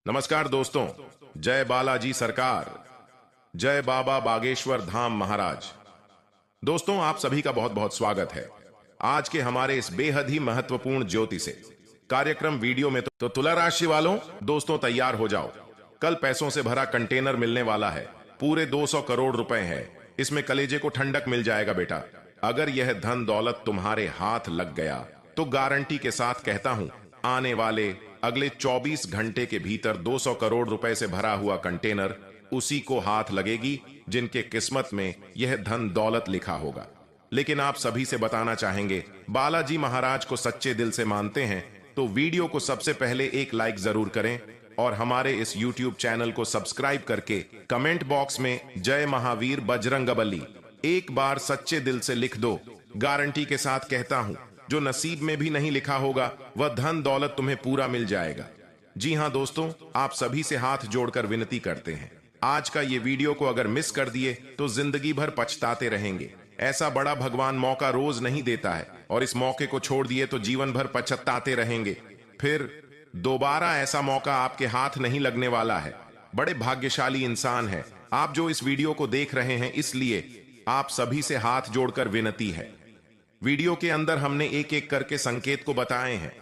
नमस्कार दोस्तों। जय बालाजी सरकार, जय बाबा बागेश्वर धाम महाराज। दोस्तों, आप सभी का बहुत बहुत स्वागत है आज के हमारे इस बेहद ही महत्वपूर्ण ज्योति से कार्यक्रम वीडियो में। तो तुला राशि वालों, दोस्तों तैयार हो जाओ। कल पैसों से भरा कंटेनर मिलने वाला है। पूरे 200 करोड़ रुपए है। इसमें कलेजे को ठंडक मिल जाएगा बेटा। अगर यह धन दौलत तुम्हारे हाथ लग गया तो गारंटी के साथ कहता हूं, आने वाले अगले 24 घंटे के भीतर 200 करोड़ रुपए से भरा हुआ कंटेनर उसी को हाथ लगेगी जिनके किस्मत में यह धन दौलत लिखा होगा। लेकिन आप सभी से बताना चाहेंगे, बालाजी महाराज को सच्चे दिल से मानते हैं तो वीडियो को सबसे पहले एक लाइक जरूर करें और हमारे इस YouTube चैनल को सब्सक्राइब करके कमेंट बॉक्स में जय महावीर बजरंगबली एक बार सच्चे दिल से लिख दो। गारंटी के साथ कहता हूं, जो नसीब में भी नहीं लिखा होगा वह धन दौलत तुम्हें पूरा मिल जाएगा। जी हां दोस्तों, आप सभी से हाथ जोड़कर विनती करते हैं, आज का ये वीडियो को अगर मिस कर दिए तो जिंदगी भर पछताते रहेंगे। ऐसा बड़ा भगवान मौका रोज नहीं देता है और इस मौके को छोड़ दिए तो जीवन भर पछताते रहेंगे। फिर दोबारा ऐसा मौका आपके हाथ नहीं लगने वाला है। बड़े भाग्यशाली इंसान है आप जो इस वीडियो को देख रहे हैं, इसलिए आप सभी से हाथ जोड़कर विनती है। वीडियो के अंदर हमने एक एक करके संकेत को बताए हैं।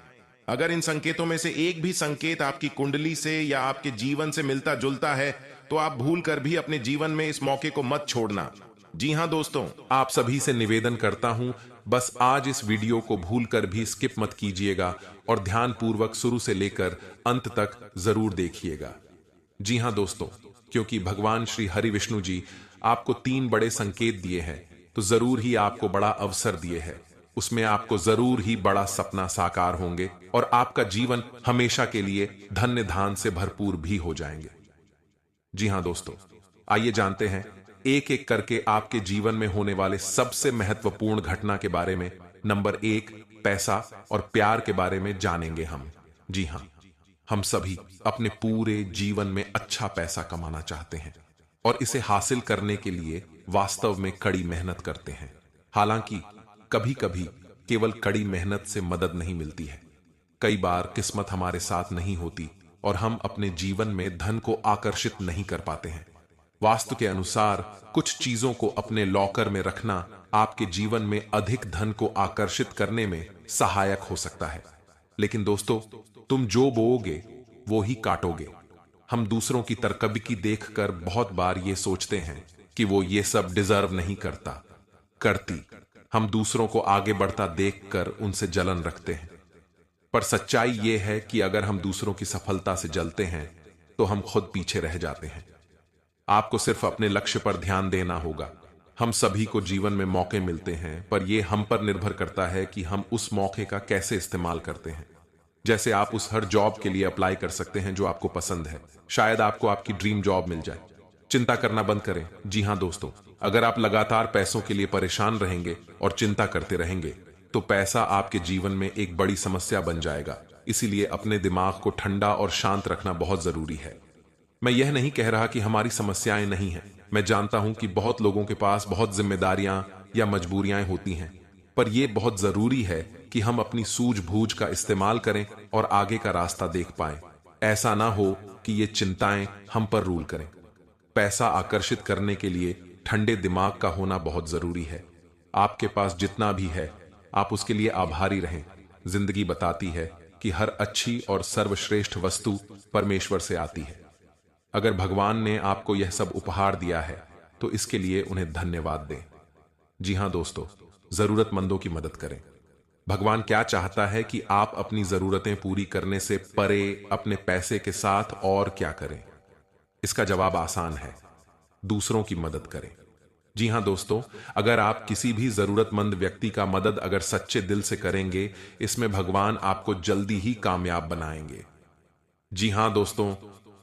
अगर इन संकेतों में से एक भी संकेत आपकी कुंडली से या आपके जीवन से मिलता जुलता है तो आप भूल कर भी अपने जीवन में इस मौके को मत छोड़ना। जी हां दोस्तों, आप सभी से निवेदन करता हूं, बस आज इस वीडियो को भूलकर भी स्किप मत कीजिएगा और ध्यानपूर्वक शुरू से लेकर अंत तक जरूर देखिएगा। जी हां दोस्तों, क्योंकि भगवान श्री हरि विष्णु जी आपको 3 बड़े संकेत दिए हैं तो जरूर ही आपको बड़ा अवसर दिए हैं। उसमें आपको जरूर ही बड़ा सपना साकार होंगे और आपका जीवन हमेशा के लिए धन्य धान से भरपूर भी हो जाएंगे। जी हां दोस्तों, आइए जानते हैं एक एक करके आपके जीवन में होने वाले सबसे महत्वपूर्ण घटना के बारे में। नंबर 1, पैसा और प्यार के बारे में जानेंगे हम। जी हां, हम सभी अपने पूरे जीवन में अच्छा पैसा कमाना चाहते हैं और इसे हासिल करने के लिए वास्तव में कड़ी मेहनत करते हैं। हालांकि कभी कभी केवल कड़ी मेहनत से मदद नहीं मिलती है। कई बार किस्मत हमारे साथ नहीं होती और हम अपने जीवन में धन को आकर्षित नहीं कर पाते हैं। वास्तु के अनुसार कुछ चीजों को अपने लॉकर में रखना आपके जीवन में अधिक धन को आकर्षित करने में सहायक हो सकता है। लेकिन दोस्तों, तुम जो बोओगे वो ही काटोगे। हम दूसरों की तरक्की देखकर बहुत बार ये सोचते हैं कि वो ये सब डिजर्व नहीं करती। हम दूसरों को आगे बढ़ता देखकर उनसे जलन रखते हैं। पर सच्चाई ये है कि अगर हम दूसरों की सफलता से जलते हैं तो हम खुद पीछे रह जाते हैं। आपको सिर्फ अपने लक्ष्य पर ध्यान देना होगा। हम सभी को जीवन में मौके मिलते हैं, पर यह हम पर निर्भर करता है कि हम उस मौके का कैसे इस्तेमाल करते हैं। जैसे आप उस हर जॉब के लिए अप्लाई कर सकते हैं जो आपको पसंद है। शायद आपको आपकी ड्रीम जॉब मिल जाए। चिंता करना बंद करें। जी हां दोस्तों, अगर आप लगातार पैसों के लिए परेशान रहेंगे और चिंता करते रहेंगे तो पैसा आपके जीवन में एक बड़ी समस्या बन जाएगा। इसीलिए अपने दिमाग को ठंडा और शांत रखना बहुत जरूरी है। मैं यह नहीं कह रहा कि हमारी समस्याएं नहीं हैं। मैं जानता हूं कि बहुत लोगों के पास बहुत जिम्मेदारियां या मजबूरियां होती हैं, पर यह बहुत जरूरी है कि हम अपनी सूझबूझ का इस्तेमाल करें और आगे का रास्ता देख पाएं। ऐसा ना हो कि ये चिंताएं हम पर रूल करें। पैसा आकर्षित करने के लिए ठंडे दिमाग का होना बहुत जरूरी है। आपके पास जितना भी है आप उसके लिए आभारी रहें। जिंदगी बताती है कि हर अच्छी और सर्वश्रेष्ठ वस्तु परमेश्वर से आती है। अगर भगवान ने आपको यह सब उपहार दिया है तो इसके लिए उन्हें धन्यवाद दें। जी हां दोस्तों, जरूरतमंदों की मदद करें। भगवान क्या चाहता है कि आप अपनी जरूरतें पूरी करने से परे अपने पैसे के साथ और क्या करें? इसका जवाब आसान है, दूसरों की मदद करें। जी हां दोस्तों, अगर आप किसी भी जरूरतमंद व्यक्ति का मदद अगर सच्चे दिल से करेंगे, इसमें भगवान आपको जल्दी ही कामयाब बनाएंगे। जी हां दोस्तों,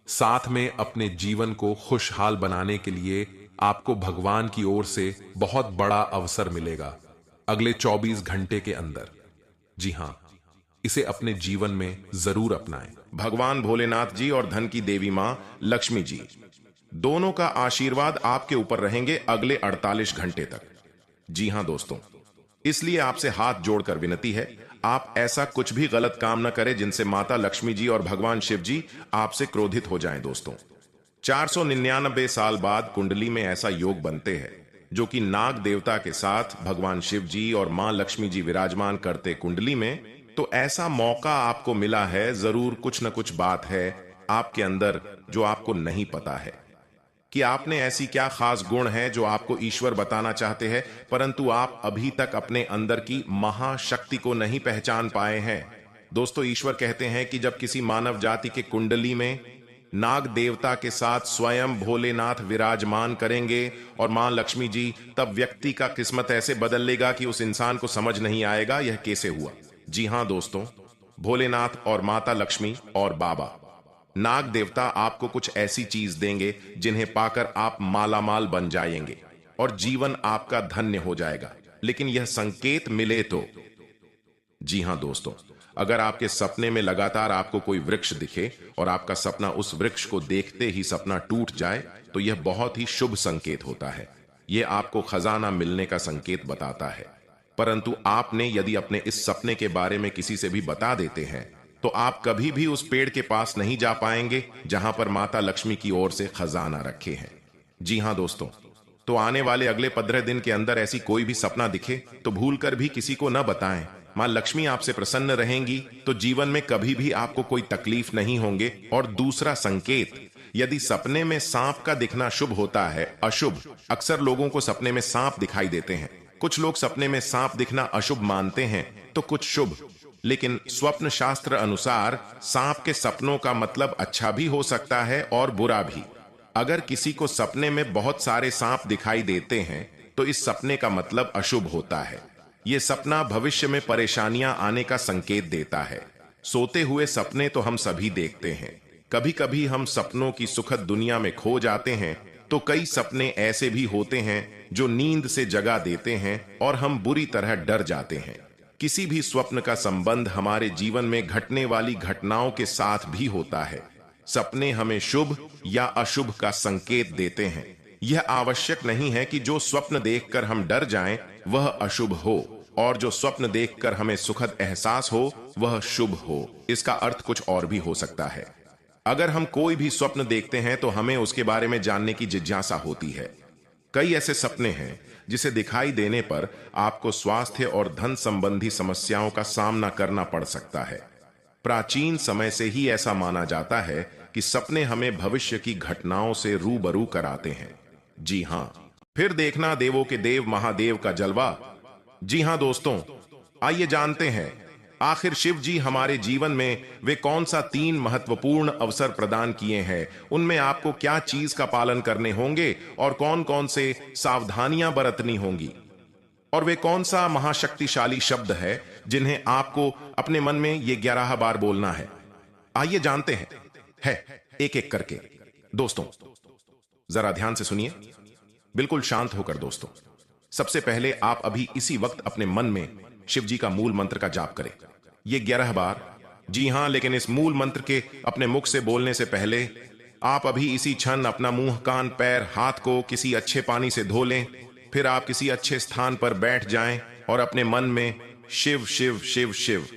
साथ में अपने जीवन को खुशहाल बनाने के लिए आपको भगवान की ओर से बहुत बड़ा अवसर मिलेगा अगले 24 घंटे के अंदर। जी हां, इसे अपने जीवन में जरूर अपनाएं। भगवान भोलेनाथ जी और धन की देवी मां लक्ष्मी जी दोनों का आशीर्वाद आपके ऊपर रहेंगे अगले 48 घंटे तक। जी हां दोस्तों, इसलिए आपसे हाथ जोड़कर विनती है, आप ऐसा कुछ भी गलत काम न करें जिनसे माता लक्ष्मी जी और भगवान शिव जी आपसे क्रोधित हो जाएं। दोस्तों, 499 साल बाद कुंडली में ऐसा योग बनते हैं जो कि नाग देवता के साथ भगवान शिव जी और मां लक्ष्मी जी विराजमान करते कुंडली में। तो ऐसा मौका आपको मिला है, जरूर कुछ न कुछ बात है आपके अंदर जो आपको नहीं पता है कि आपने ऐसी क्या खास गुण है जो आपको ईश्वर बताना चाहते हैं, परंतु आप अभी तक अपने अंदर की महाशक्ति को नहीं पहचान पाए हैं। दोस्तों, ईश्वर कहते हैं कि जब किसी मानव जाति के कुंडली में नाग देवता के साथ स्वयं भोलेनाथ विराजमान करेंगे और मां लक्ष्मी जी, तब व्यक्ति का किस्मत ऐसे बदल लेगा कि उस इंसान को समझ नहीं आएगा यह कैसे हुआ। जी हां दोस्तों, भोलेनाथ और माता लक्ष्मी और बाबा नाग देवता आपको कुछ ऐसी चीज देंगे जिन्हें पाकर आप मालामाल बन जाएंगे और जीवन आपका धन्य हो जाएगा, लेकिन यह संकेत मिले तो। जी हां दोस्तों, अगर आपके सपने में लगातार आपको कोई वृक्ष दिखे और आपका सपना उस वृक्ष को देखते ही सपना टूट जाए, तो यह बहुत ही शुभ संकेत होता है। यह आपको खजाना मिलने का संकेत बताता है। परंतु आपने यदि अपने इस सपने के बारे में किसी से भी बता देते हैं तो आप कभी भी उस पेड़ के पास नहीं जा पाएंगे जहां पर माता लक्ष्मी की ओर से खजाना रखे हैं। जी हां दोस्तों, तो आने वाले अगले 15 दिन के अंदर ऐसी कोई भी सपना दिखे तो भूलकर भी किसी को न बताएं। मां लक्ष्मी आपसे प्रसन्न रहेंगी तो जीवन में कभी भी आपको कोई तकलीफ नहीं होंगे। और दूसरा संकेत, यदि सपने में सांप का दिखना शुभ होता है, अशुभ, अक्सर लोगों को सपने में सांप दिखाई देते हैं। कुछ लोग सपने में सांप दिखना अशुभ मानते हैं तो कुछ शुभ, लेकिन स्वप्न शास्त्र अनुसार सांप के सपनों का मतलब अच्छा भी हो सकता है और बुरा भी। अगर किसी को सपने में बहुत सारे सांप दिखाई देते हैं तो इस सपने का मतलब अशुभ होता है। यह सपना भविष्य में परेशानियां आने का संकेत देता है। सोते हुए सपने तो हम सभी देखते हैं। कभी कभी हम सपनों की सुखद दुनिया में खो जाते हैं, तो कई सपने ऐसे भी होते हैं जो नींद से जगा देते हैं और हम बुरी तरह डर जाते हैं। किसी भी स्वप्न का संबंध हमारे जीवन में घटने वाली घटनाओं के साथ भी होता है। सपने हमें शुभ या अशुभ का संकेत देते हैं। यह आवश्यक नहीं है कि जो स्वप्न देखकर हम डर जाएं वह अशुभ हो और जो स्वप्न देखकर हमें सुखद एहसास हो वह शुभ हो। इसका अर्थ कुछ और भी हो सकता है। अगर हम कोई भी स्वप्न देखते हैं तो हमें उसके बारे में जानने की जिज्ञासा होती है। कई ऐसे सपने हैं जिसे दिखाई देने पर आपको स्वास्थ्य और धन संबंधी समस्याओं का सामना करना पड़ सकता है। प्राचीन समय से ही ऐसा माना जाता है कि सपने हमें भविष्य की घटनाओं से रूबरू कराते हैं। जी हां, फिर देखना देवों के देव महादेव का जलवा। जी हां दोस्तों, आइए जानते हैं आखिर शिव जी हमारे जीवन में वे कौन सा 3 महत्वपूर्ण अवसर प्रदान किए हैं, उनमें आपको क्या चीज का पालन करने होंगे और कौन कौन से सावधानियां बरतनी होंगी, और वे कौन सा महाशक्तिशाली शब्द है जिन्हें आपको अपने मन में ये 11 बार बोलना है। आइए जानते हैं है एक एक करके। दोस्तों, जरा ध्यान से सुनिए, बिल्कुल शांत होकर। दोस्तों, सबसे पहले आप अभी इसी वक्त अपने मन में शिव जी का मूल मंत्र का जाप करें, ये 11 बार। जी हां, लेकिन इस मूल मंत्र के अपने मुख से बोलने से पहले आप अभी इसी क्षण अपना मुंह, कान, पैर, हाथ को किसी अच्छे पानी से धो लें। फिर आप किसी अच्छे स्थान पर बैठ जाएं और अपने मन में शिव शिव शिव शिव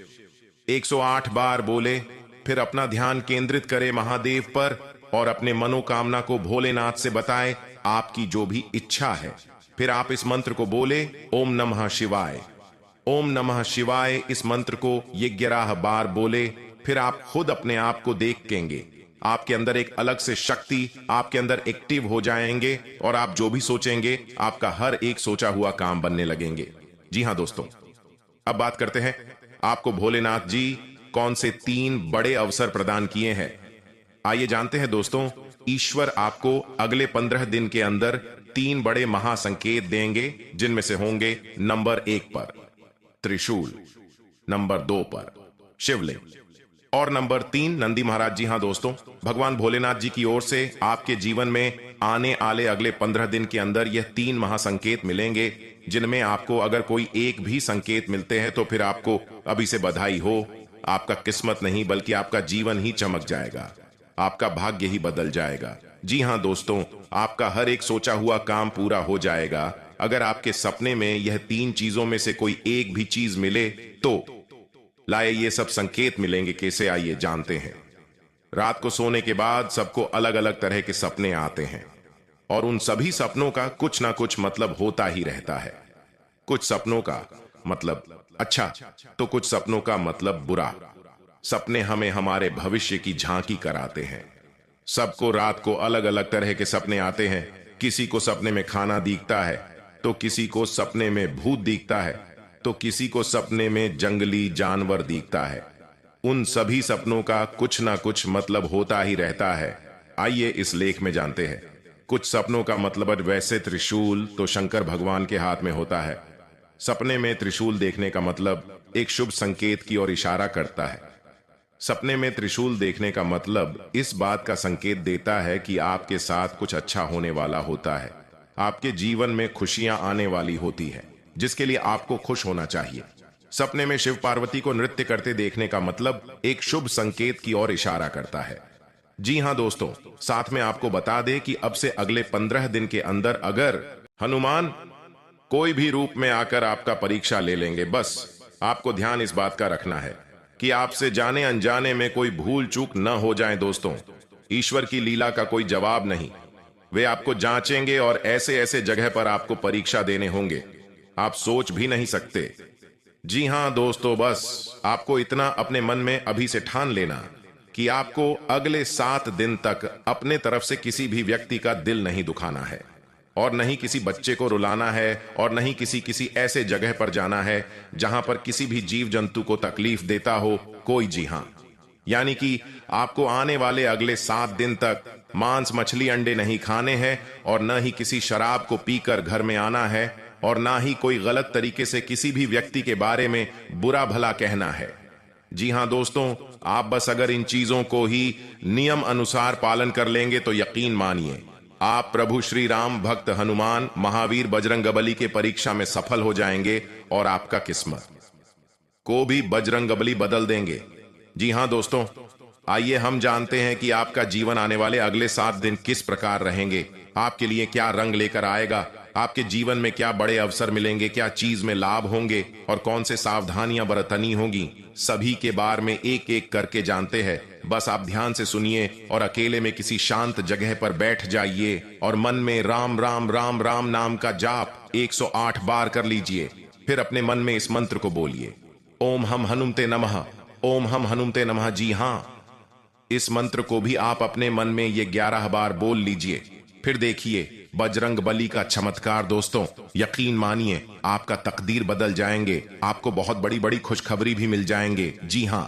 108 बार बोले। फिर अपना ध्यान केंद्रित करें महादेव पर और अपने मनोकामना को भोलेनाथ से बताएं, आपकी जो भी इच्छा है। फिर आप इस मंत्र को बोले, ओम नमः शिवाय, ओम नमः शिवाय। इस मंत्र को ये 11 बार बोले। फिर आप खुद अपने आप को देखेंगे, आपके अंदर एक अलग से शक्ति आपके अंदर एक्टिव हो जाएंगे और आप जो भी सोचेंगे आपका हर एक सोचा हुआ काम बनने लगेंगे। जी हां दोस्तों, अब बात करते हैं आपको भोलेनाथ जी कौन से 3 बड़े अवसर प्रदान किए हैं। आइए जानते हैं दोस्तों, ईश्वर आपको अगले 15 दिन के अंदर 3 बड़े महासंकेत देंगे, जिनमें से होंगे नंबर 1 पर त्रिशूल, नंबर 2 पर शिवलिंग और नंबर 3 नंदी महाराज। जी हां दोस्तों, भगवान भोलेनाथ जी की ओर से आपके जीवन में आने वाले अगले 15 दिन के अंदर यह 3 महासंकेत मिलेंगे, जिनमें आपको अगर कोई एक भी संकेत मिलते हैं तो फिर आपको अभी से बधाई हो। आपका किस्मत नहीं बल्कि आपका जीवन ही चमक जाएगा, आपका भाग्य ही बदल जाएगा। जी हां दोस्तों, आपका हर एक सोचा हुआ काम पूरा हो जाएगा। अगर आपके सपने में यह 3 चीजों में से कोई एक भी चीज मिले तो लाए ये सब संकेत मिलेंगे कैसे, आइए जानते हैं। रात को सोने के बाद सबको अलग अलग तरह के सपने आते हैं और उन सभी सपनों का कुछ ना कुछ मतलब होता ही रहता है। कुछ सपनों का मतलब अच्छा तो कुछ सपनों का मतलब बुरा। सपने हमें हमारे भविष्य की झांकी कराते हैं। सबको रात को अलग अलग तरह के सपने आते हैं। किसी को सपने में खाना दिखता है, तो किसी को सपने में भूत दिखता है, तो किसी को सपने में जंगली जानवर दिखता है। उन सभी सपनों का कुछ ना कुछ मतलब होता ही रहता है। आइए इस लेख में जानते हैं। कुछ सपनों का मतलब वैसे त्रिशूल तो शंकर भगवान के हाथ में होता है। सपने में त्रिशूल देखने का मतलब एक शुभ संकेत की ओर इशारा करता है। सपने में त्रिशूल देखने का मतलब इस बात का संकेत देता है कि आपके साथ कुछ अच्छा होने वाला होता है। आपके जीवन में खुशियां आने वाली होती है, जिसके लिए आपको खुश होना चाहिए। सपने में शिव पार्वती को नृत्य करते देखने का मतलब एक शुभ संकेत की ओर इशारा करता है। जी हां दोस्तों, साथ में आपको बता दें कि अब से अगले 15 दिन के अंदर अगर हनुमान कोई भी रूप में आकर आपका परीक्षा ले लेंगे, बस आपको ध्यान इस बात का रखना है कि आपसे जाने अनजाने में कोई भूल चूक न हो जाए। दोस्तों, ईश्वर की लीला का कोई जवाब नहीं। वे आपको जांचेंगे और ऐसे ऐसे जगह पर आपको परीक्षा देने होंगे, आप सोच भी नहीं सकते। जी हां दोस्तों, बस आपको इतना अपने मन में अभी से ठान लेना कि आपको अगले 7 दिन तक अपने तरफ से किसी भी व्यक्ति का दिल नहीं दुखाना है, और नहीं किसी बच्चे को रुलाना है, और नहीं किसी ऐसे जगह पर जाना है जहां पर किसी भी जीव जंतु को तकलीफ देता हो कोई। जी हां, यानी कि आपको आने वाले अगले 7 दिन तक मांस मछली अंडे नहीं खाने हैं, और न ही किसी शराब को पीकर घर में आना है, और ना ही कोई गलत तरीके से किसी भी व्यक्ति के बारे में बुरा भला कहना है। जी हां दोस्तों, आप बस अगर इन चीजों को ही नियम अनुसार पालन कर लेंगे तो यकीन मानिए आप प्रभु श्री राम भक्त हनुमान महावीर बजरंगबली के परीक्षा में सफल हो जाएंगे और आपका किस्मत को भी बजरंगबली बदल देंगे। जी हां दोस्तों, आइए हम जानते हैं कि आपका जीवन आने वाले अगले 7 दिन किस प्रकार रहेंगे, आपके लिए क्या रंग लेकर आएगा, आपके जीवन में क्या बड़े अवसर मिलेंगे, क्या चीज में लाभ होंगे, और कौन से सावधानियां बरतनी होंगी। सभी के बारे में एक एक करके जानते हैं। बस आप ध्यान से सुनिए और अकेले में किसी शांत जगह पर बैठ जाइए और मन में राम राम राम राम नाम का जाप 108 बार कर लीजिए। फिर अपने मन में इस मंत्र को बोलिए, ओम हम हनुमते नमः, ओम हम हनुमते नमः। जी हां, इस मंत्र को भी आप अपने मन में ये 11 बार बोल लीजिए। फिर देखिए बजरंग बली का चमत्कार। दोस्तों, यकीन मानिए आपका तकदीर बदल जाएंगे, आपको बहुत बड़ी बड़ी खुशखबरी भी मिल जाएंगे। जी हां,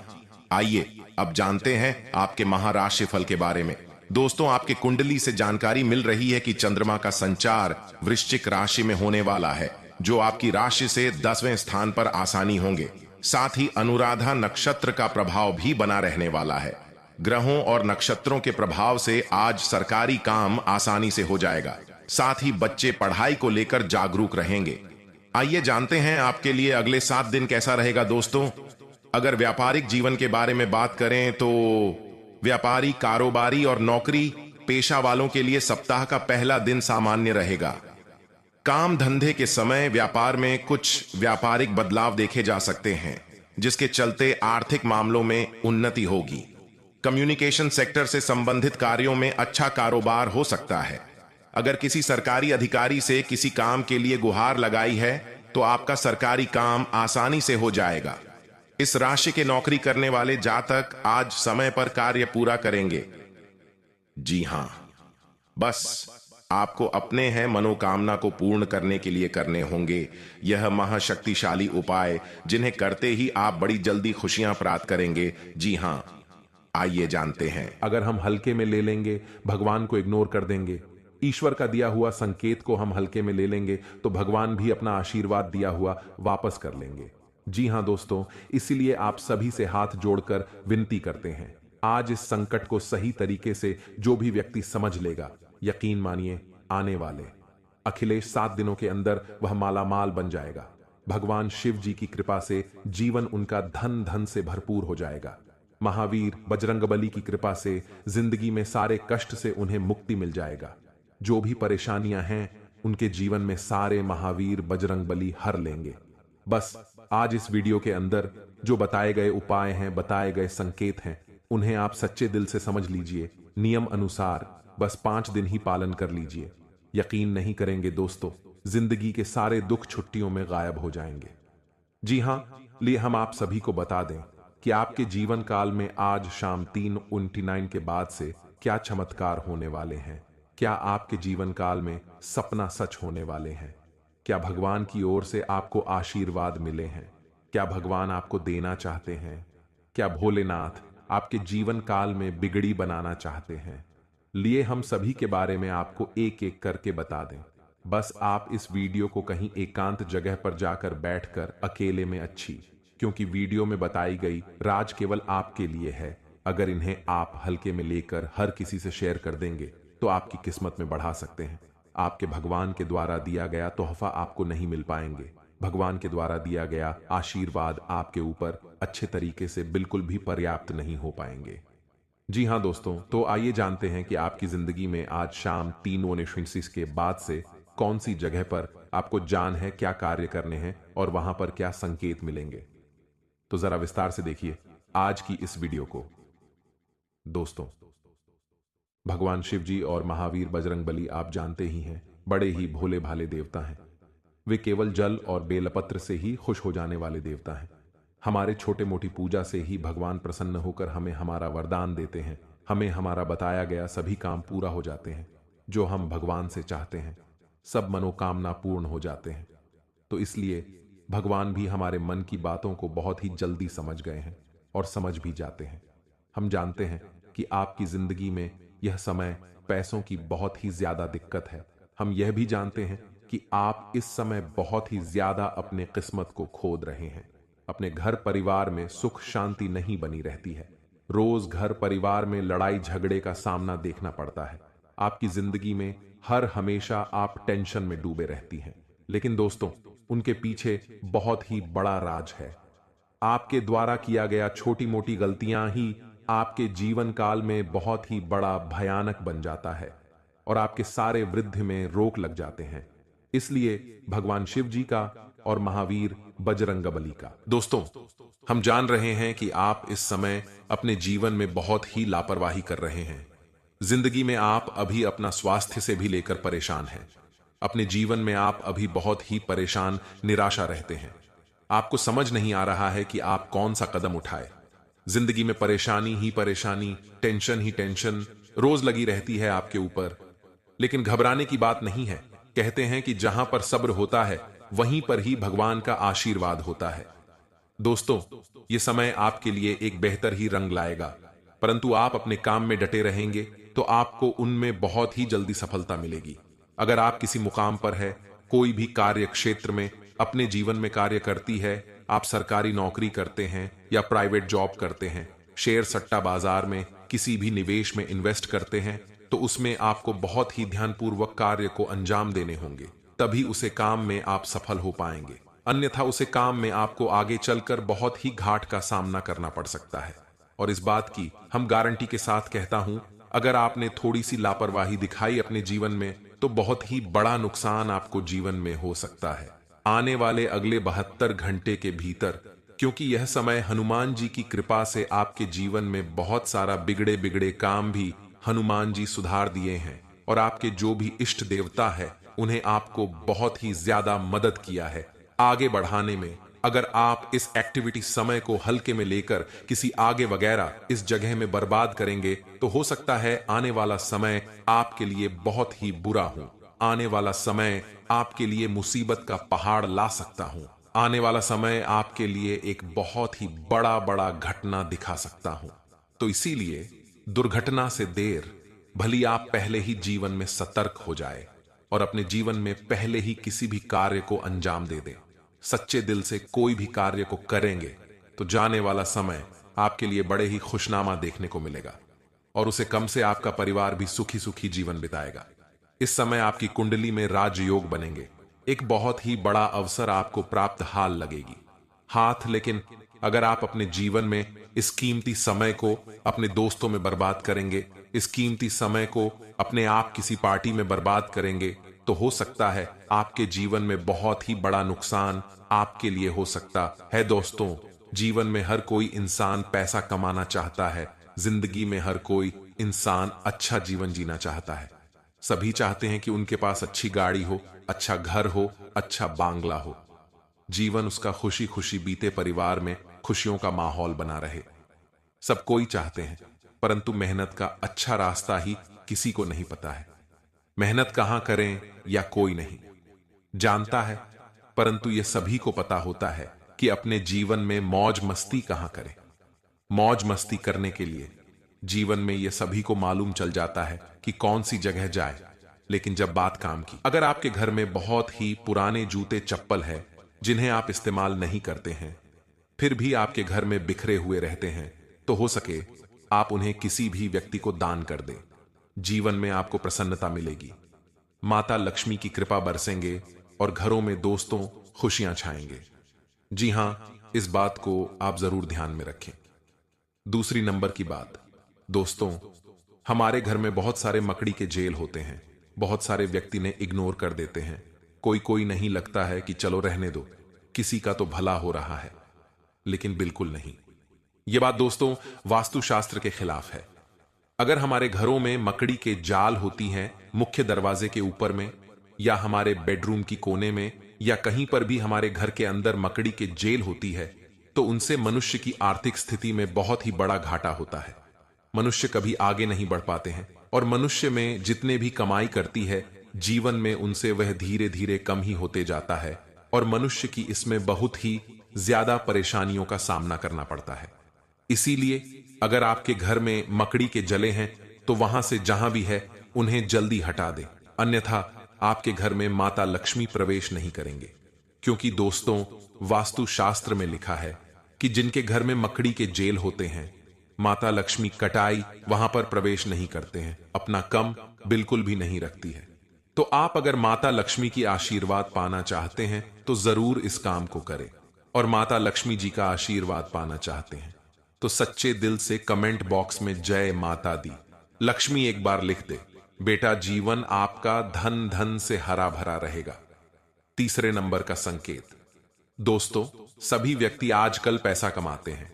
आइए अब जानते हैं आपके महाराशि फल के बारे में। दोस्तों, आपके कुंडली से जानकारी मिल रही है कि चंद्रमा का संचार वृश्चिक राशि में होने वाला है, जो आपकी राशि से 10वें स्थान पर आसानी होंगे। साथ ही अनुराधा नक्षत्र का प्रभाव भी बना रहने वाला है। ग्रहों और नक्षत्रों के प्रभाव से आज सरकारी काम आसानी से हो जाएगा। साथ ही बच्चे पढ़ाई को लेकर जागरूक रहेंगे। आइए जानते हैं आपके लिए अगले 7 दिन कैसा रहेगा। दोस्तों, अगर व्यापारिक जीवन के बारे में बात करें तो व्यापारी, कारोबारी और नौकरी पेशा वालों के लिए सप्ताह का पहला दिन सामान्य रहेगा। काम धंधे के समय व्यापार में कुछ व्यापारिक बदलाव देखे जा सकते हैं, जिसके चलते आर्थिक मामलों में उन्नति होगी। कम्युनिकेशन सेक्टर से संबंधित कार्यों में अच्छा कारोबार हो सकता है। अगर किसी सरकारी अधिकारी से किसी काम के लिए गुहार लगाई है तो आपका सरकारी काम आसानी से हो जाएगा। इस राशि के नौकरी करने वाले जातक आज समय पर कार्य पूरा करेंगे। जी हां, बस आपको अपने हैं मनोकामना को पूर्ण करने के लिए करने होंगे यह महाशक्तिशाली उपाय, जिन्हें करते ही आप बड़ी जल्दी खुशियां प्राप्त करेंगे। जी हां, आइए जानते हैं। अगर हम हल्के में ले लेंगे, भगवान को इग्नोर कर देंगे, ईश्वर का दिया हुआ संकेत को हम हल्के में ले लेंगे, तो भगवान भी अपना आशीर्वाद दिया हुआ वापस कर लेंगे। जी हां दोस्तों, इसीलिए आप सभी से हाथ जोड़कर विनती करते हैं, आज इस संकट को सही तरीके से जो भी व्यक्ति समझ लेगा, यकीन मानिए आने वाले अखिलेश 7 दिनों के अंदर वह मालामाल बन जाएगा। भगवान शिव जी की कृपा से जीवन उनका धन धन से भरपूर हो जाएगा। महावीर बजरंगबली की कृपा से जिंदगी में सारे कष्ट से उन्हें मुक्ति मिल जाएगा। जो भी परेशानियां हैं उनके जीवन में सारे महावीर बजरंगबली हर लेंगे। बस आज इस वीडियो के अंदर जो बताए गए उपाय हैं, बताए गए संकेत हैं, उन्हें आप सच्चे दिल से समझ लीजिए। नियम अनुसार बस 5 दिन ही पालन कर लीजिए। यकीन नहीं करेंगे दोस्तों, जिंदगी के सारे दुख छुट्टियों में गायब हो जाएंगे। जी हां, लिए हम आप सभी को बता दें कि आपके जीवन काल में आज शाम 3:29 के बाद से क्या चमत्कार होने वाले हैं। क्या आपके जीवन काल में सपना सच होने वाले हैं? क्या भगवान की ओर से आपको आशीर्वाद मिले हैं? क्या भगवान आपको देना चाहते हैं? क्या भोलेनाथ आपके जीवन काल में बिगड़ी बनाना चाहते हैं? लिए हम सभी के बारे में आपको एक एक करके बता दें। बस आप इस वीडियो को कहीं एकांत जगह पर जाकर बैठकर अकेले में अच्छी, क्योंकि वीडियो में बताई गई राज केवल आपके लिए है। अगर इन्हें आप हल्के में लेकर हर किसी से शेयर कर देंगे तो आपकी किस्मत में बढ़ा सकते हैं। आपके भगवान के द्वारा दिया गया तोहफा आपको नहीं मिल पाएंगे। भगवान के द्वारा दिया गया आशीर्वाद आपके ऊपर अच्छे तरीके से बिल्कुल भी पर्याप्त नहीं हो पाएंगे। जी हां दोस्तों, तो आइए जानते हैं कि आपकी जिंदगी में आज शाम 3:29 के बाद से कौन सी जगह पर आपको जान है, क्या कार्य करने हैं और वहां पर क्या संकेत मिलेंगे। तो जरा विस्तार से देखिए आज की इस वीडियो को। दोस्तों, भगवान शिव जी और महावीर बजरंगबली आप जानते ही हैं, बड़े ही भोले भाले देवता हैं। वे केवल जल और बेलपत्र से ही खुश हो जाने वाले देवता हैं। हमारे छोटे मोटी पूजा से ही भगवान प्रसन्न होकर हमें हमारा वरदान देते हैं। हमें हमारा बताया गया सभी काम पूरा हो जाते हैं जो हम भगवान से चाहते हैं। सब मनोकामना पूर्ण हो जाते हैं। तो इसलिए भगवान भी हमारे मन की बातों को बहुत ही जल्दी समझ गए हैं और समझ भी जाते हैं। हम जानते हैं कि आपकी जिंदगी में यह समय पैसों की बहुत ही ज्यादा दिक्कत है। हम यह भी जानते हैं कि आप इस समय बहुत ही ज्यादा अपने किस्मत को खोद रहे हैं। अपने घर परिवार में सुख शांति नहीं बनी रहती है। रोज घर परिवार में लड़ाई झगड़े का सामना देखना पड़ता है। आपकी जिंदगी में हर हमेशा आप टेंशन में डूबे रहती हैं। लेकिन दोस्तों, उनके पीछे बहुत ही बड़ा राज है। आपके द्वारा किया गया छोटी मोटी गलतियां ही आपके जीवन काल में बहुत ही बड़ा भयानक बन जाता है और आपके सारे वृद्धि में रोक लग जाते हैं। इसलिए भगवान शिव जी का और महावीर बजरंगबली का। दोस्तों, हम जान रहे हैं कि आप इस समय अपने जीवन में बहुत ही लापरवाही कर रहे हैं। जिंदगी में आप अभी अपना स्वास्थ्य से भी लेकर परेशान हैं। अपने जीवन में आप अभी बहुत ही परेशान, निराशा रहते हैं। आपको समझ नहीं आ रहा है कि आप कौन सा कदम उठाए। जिंदगी में परेशानी ही परेशानी, टेंशन ही टेंशन रोज लगी रहती है आपके ऊपर। लेकिन घबराने की बात नहीं है। कहते हैं कि जहां पर सब्र होता है वहीं पर ही भगवान का आशीर्वाद होता है। दोस्तों, ये समय आपके लिए एक बेहतर ही रंग लाएगा, परंतु आप अपने काम में डटे रहेंगे तो आपको उनमें बहुत ही जल्दी सफलता मिलेगी। अगर आप किसी मुकाम पर है, कोई भी कार्य क्षेत्र में अपने जीवन में कार्य करती है, आप सरकारी नौकरी करते हैं या प्राइवेट जॉब करते हैं, शेयर सट्टा बाजार में किसी भी निवेश में इन्वेस्ट करते हैं, तो उसमें आपको बहुत ही ध्यानपूर्वक कार्य को अंजाम देने होंगे, तभी उसे काम में आप सफल हो पाएंगे। अन्यथा उसे काम में आपको आगे चलकर बहुत ही घाट का सामना करना पड़ सकता है। और इस बात की हम गारंटी के साथ कहता हूं, अगर आपने थोड़ी सी लापरवाही दिखाई अपने जीवन में तो बहुत ही बड़ा नुकसान आपको जीवन में हो सकता है आने वाले अगले 72 घंटे के भीतर। क्योंकि यह समय हनुमान जी की कृपा से आपके जीवन में बहुत सारा बिगड़े बिगड़े काम भी हनुमान जी सुधार दिए हैं और आपके जो भी इष्ट देवता है उन्हें आपको बहुत ही ज्यादा मदद किया है आगे बढ़ाने में। अगर आप इस एक्टिविटी समय को हल्के में लेकर किसी आगे वगैरह इस जगह में बर्बाद करेंगे तो हो सकता है आने वाला समय आपके लिए बहुत ही बुरा हो। आने वाला समय आपके लिए मुसीबत का पहाड़ ला सकता हूं। आने वाला समय आपके लिए एक बहुत ही बड़ा बड़ा घटना दिखा सकता हूं। तो इसीलिए दुर्घटना से देर भली आप पहले ही जीवन में सतर्क हो जाए और अपने जीवन में पहले ही किसी भी कार्य को अंजाम दे दें। सच्चे दिल से कोई भी कार्य को करेंगे तो जाने वाला समय आपके लिए बड़े ही खुशनामा देखने को मिलेगा और उसे कम से आपका परिवार भी सुखी सुखी जीवन बिताएगा। इस समय आपकी कुंडली में राजयोग बनेंगे। एक बहुत ही बड़ा अवसर आपको प्राप्त हाल लगेगी हाथ। लेकिन अगर आप अपने जीवन में इस कीमती समय को अपने दोस्तों में बर्बाद करेंगे, इस कीमती समय को अपने आप किसी पार्टी में बर्बाद करेंगे, तो हो सकता है आपके जीवन में बहुत ही बड़ा नुकसान आपके लिए हो सकता है। दोस्तों, जीवन में हर कोई इंसान पैसा कमाना चाहता है। जिंदगी में हर कोई इंसान अच्छा जीवन जीना चाहता है। सभी चाहते हैं कि उनके पास अच्छी गाड़ी हो, अच्छा घर हो, अच्छा बांग्ला हो, जीवन उसका खुशी खुशी बीते, परिवार में खुशियों का माहौल बना रहे। सब कोई चाहते हैं, परंतु मेहनत का अच्छा रास्ता ही किसी को नहीं पता है। मेहनत कहां करें या कोई नहीं जानता है, परंतु यह सभी को पता होता है कि अपने जीवन में मौज मस्ती कहां करें। मौज मस्ती करने के लिए जीवन में यह सभी को मालूम चल जाता है कि कौन सी जगह जाए। लेकिन जब बात काम की, अगर आपके घर में बहुत ही पुराने जूते चप्पल है जिन्हें आप इस्तेमाल नहीं करते हैं, फिर भी आपके घर में बिखरे हुए रहते हैं, तो हो सके आप उन्हें किसी भी व्यक्ति को दान कर दें। जीवन में आपको प्रसन्नता मिलेगी, माता लक्ष्मी की कृपा बरसेंगे और घरों में दोस्तों खुशियां छाएंगे। जी हां, इस बात को आप जरूर ध्यान में रखें। दूसरी नंबर की बात, दोस्तों, हमारे घर में बहुत सारे मकड़ी के जेल होते हैं। बहुत सारे व्यक्ति ने इग्नोर कर देते हैं। कोई नहीं, लगता है कि चलो रहने दो, किसी का तो भला हो रहा है, लेकिन बिल्कुल नहीं। यह बात दोस्तों वास्तुशास्त्र के खिलाफ है। अगर हमारे घरों में मकड़ी के जाल होती हैं मुख्य दरवाजे के ऊपर में, या हमारे बेडरूम की कोने में, या कहीं पर भी हमारे घर के अंदर मकड़ी के जेल होती है, तो उनसे मनुष्य की आर्थिक स्थिति में बहुत ही बड़ा घाटा होता है। मनुष्य कभी आगे नहीं बढ़ पाते हैं, और मनुष्य में जितने भी कमाई करती है, जीवन में उनसे वह धीरे धीरे कम ही होते जाता है, और मनुष्य की इसमें बहुत ही ज्यादा परेशानियों का सामना करना पड़ता है। इसीलिए अगर आपके घर में मकड़ी के जले हैं, तो वहां से जहां भी है उन्हें जल्दी हटा दें, अन्यथा आपके घर में माता लक्ष्मी प्रवेश नहीं करेंगे। क्योंकि दोस्तों, वास्तुशास्त्र में लिखा है कि जिनके घर में मकड़ी के जेल होते हैं, माता लक्ष्मी कटाई वहां पर प्रवेश नहीं करते हैं, अपना कम बिल्कुल भी नहीं रखती है। तो आप अगर माता लक्ष्मी की आशीर्वाद पाना चाहते हैं तो जरूर इस काम को करें, और माता लक्ष्मी जी का आशीर्वाद पाना चाहते हैं तो सच्चे दिल से कमेंट बॉक्स में जय माता दी लक्ष्मी एक बार लिख दे। बेटा, जीवन आपका धन धन से हरा भरा रहेगा। तीसरे नंबर का संकेत, दोस्तों, सभी व्यक्ति आजकल पैसा कमाते हैं।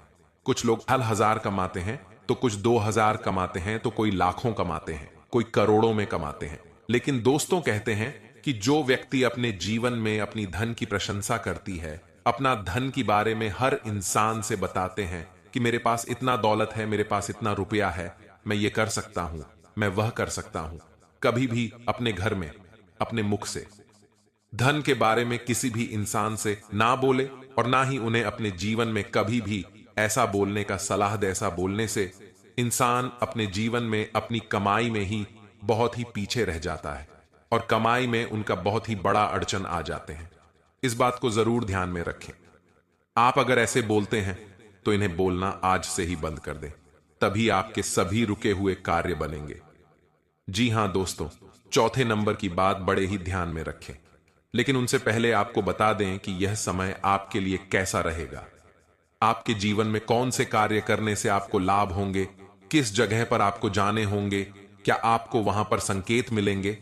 कुछ लोग 1000 कमाते हैं, तो कुछ 2000 कमाते हैं, तो कोई लाखों कमाते हैं, कोई करोड़ों में कमाते हैं। लेकिन दोस्तों कहते हैं कि जो व्यक्ति अपने जीवन में अपनी धन की प्रशंसा करती है, अपना धन के बारे में हर इंसान से बताते हैं कि मेरे पास इतना दौलत है, मेरे पास इतना रुपया है, मैं ये कर सकता हूं, मैं वह कर सकता हूं, कभी भी अपने घर में अपने मुख से धन के बारे में किसी भी इंसान से ना बोले, और ना ही उन्हें अपने जीवन में कभी भी ऐसा बोलने का सलाह दे। ऐसा बोलने से इंसान अपने जीवन में अपनी कमाई में ही बहुत ही पीछे रह जाता है, और कमाई में उनका बहुत ही बड़ा अड़चन आ जाते हैं। इस बात को जरूर ध्यान में रखें। आप अगर ऐसे बोलते हैं तो इन्हें बोलना आज से ही बंद कर दें, तभी आपके सभी रुके हुए कार्य बनेंगे। जी हां दोस्तों, चौथे नंबर की बात बड़े ही ध्यान में रखें, लेकिन उनसे पहले आपको बता दें कि यह समय आपके लिए कैसा रहेगा। आपके जीवन में कौन से कार्य करने से आपको लाभ होंगे, किस जगह पर आपको जाने होंगे, क्या आपको वहां पर संकेत मिलेंगे,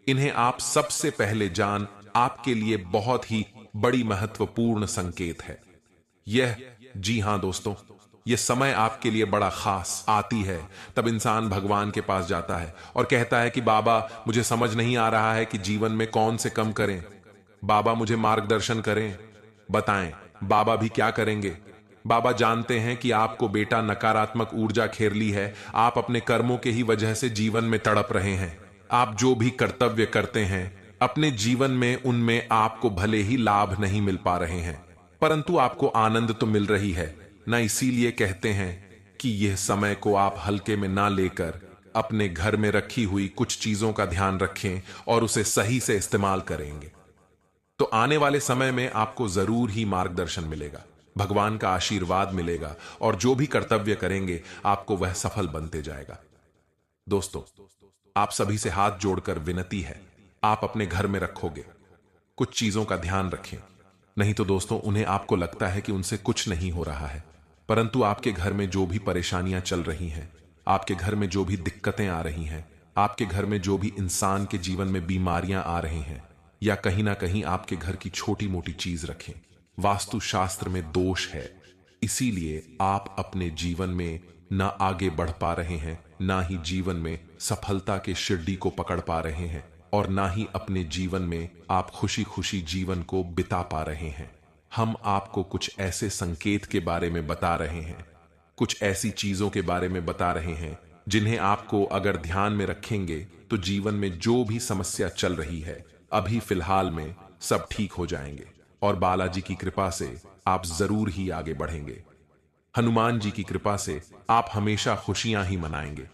इन्हें आप सबसे पहले जान आपके लिए बहुत ही बड़ी महत्वपूर्ण संकेत है यह। जी हां दोस्तों, यह समय आपके लिए बड़ा खास आती है। तब इंसान भगवान के पास जाता है और कहता है कि बाबा, मुझे समझ नहीं आ रहा है कि जीवन में कौन से कम करें, बाबा मुझे मार्गदर्शन करें, बताएं बाबा भी क्या करेंगे। बाबा जानते हैं कि आपको बेटा नकारात्मक ऊर्जा घेर ली है, आप अपने कर्मों के ही वजह से जीवन में तड़प रहे हैं। आप जो भी कर्तव्य करते हैं अपने जीवन में, उनमें आपको भले ही लाभ नहीं मिल पा रहे हैं, परंतु आपको आनंद तो मिल रही है ना। इसीलिए कहते हैं कि यह समय को आप हल्के में ना लेकर अपने घर में रखी हुई कुछ चीजों का ध्यान रखें और उसे सही से इस्तेमाल करेंगे तो आने वाले समय में आपको जरूर ही मार्गदर्शन मिलेगा, भगवान का आशीर्वाद मिलेगा, और जो भी कर्तव्य करेंगे आपको वह सफल बनते जाएगा। दोस्तों, आप सभी से हाथ जोड़कर विनती है, आप अपने घर में रखोगे कुछ चीजों का ध्यान रखें। नहीं तो दोस्तों, उन्हें आपको लगता है कि उनसे कुछ नहीं हो रहा है, परंतु आपके घर में जो भी परेशानियां चल रही हैं, आपके घर में जो भी दिक्कतें आ रही हैं, आपके घर में जो भी इंसान के जीवन में बीमारियां आ रही हैं या कहीं ना कहीं आपके घर की छोटी मोटी चीज रखें, वास्तुशास्त्र में दोष है। इसीलिए आप अपने जीवन में ना आगे बढ़ पा रहे हैं, ना ही जीवन में सफलता के शिरडी को पकड़ पा रहे हैं, और ना ही अपने जीवन में आप खुशी खुशी जीवन को बिता पा रहे हैं। हम आपको कुछ ऐसे संकेत के बारे में बता रहे हैं, कुछ ऐसी चीजों के बारे में बता रहे हैं जिन्हें आपको अगर ध्यान में रखेंगे तो जीवन में जो भी समस्या चल रही है अभी फिलहाल में सब ठीक हो जाएंगे, और बालाजी की कृपा से आप जरूर ही आगे बढ़ेंगे। हनुमान जी की कृपा से आप हमेशा खुशियां ही मनाएंगे।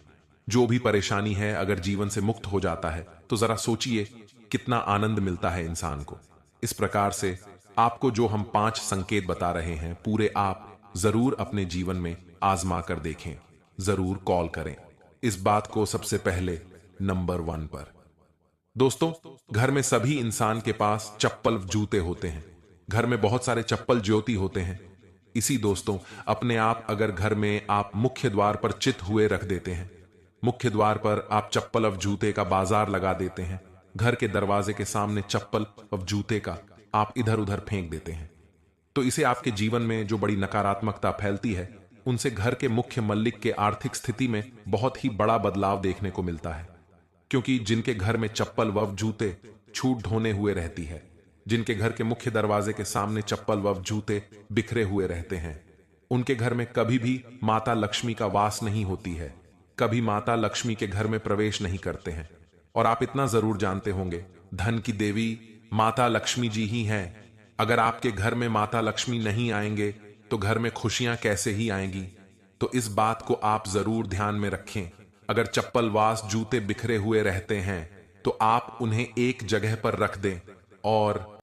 जो भी परेशानी है अगर जीवन से मुक्त हो जाता है तो जरा सोचिए कितना आनंद मिलता है इंसान को। इस प्रकार से आपको जो हम 5 संकेत बता रहे हैं पूरे आप जरूर अपने जीवन में आजमा कर देखें, जरूर कॉल करें इस बात को सबसे पहले नंबर 1 पर। दोस्तों, घर में सभी इंसान के पास चप्पल जूते होते हैं। घर में बहुत सारे चप्पल ज्योति होते हैं। इसी दोस्तों, अपने आप अगर घर में आप मुख्य द्वार पर चित हुए रख देते हैं, मुख्य द्वार पर आप चप्पल और जूते का बाजार लगा देते हैं, घर के दरवाजे के सामने चप्पल और जूते का आप इधर उधर फेंक देते हैं, तो इसे आपके जीवन में जो बड़ी नकारात्मकता फैलती है उनसे घर के मुख्य मल्लिक के आर्थिक स्थिति में बहुत ही बड़ा बदलाव देखने को मिलता है। क्योंकि जिनके घर में चप्पल व जूते छूट ढोने हुए रहती है, जिनके घर के मुख्य दरवाजे के सामने चप्पल व जूते बिखरे हुए रहते हैं, उनके घर में कभी भी माता लक्ष्मी का वास नहीं होती है, कभी माता लक्ष्मी के घर में प्रवेश नहीं करते हैं। और आप इतना जरूर जानते होंगे, धन की देवी माता लक्ष्मी जी ही हैं। अगर आपके घर में माता लक्ष्मी नहीं आएंगे तो घर में खुशियां कैसे ही आएंगी। तो इस बात को आप जरूर ध्यान में रखें। अगर चप्पल वास जूते बिखरे हुए रहते हैं तो आप उन्हें एक जगह पर रख दें और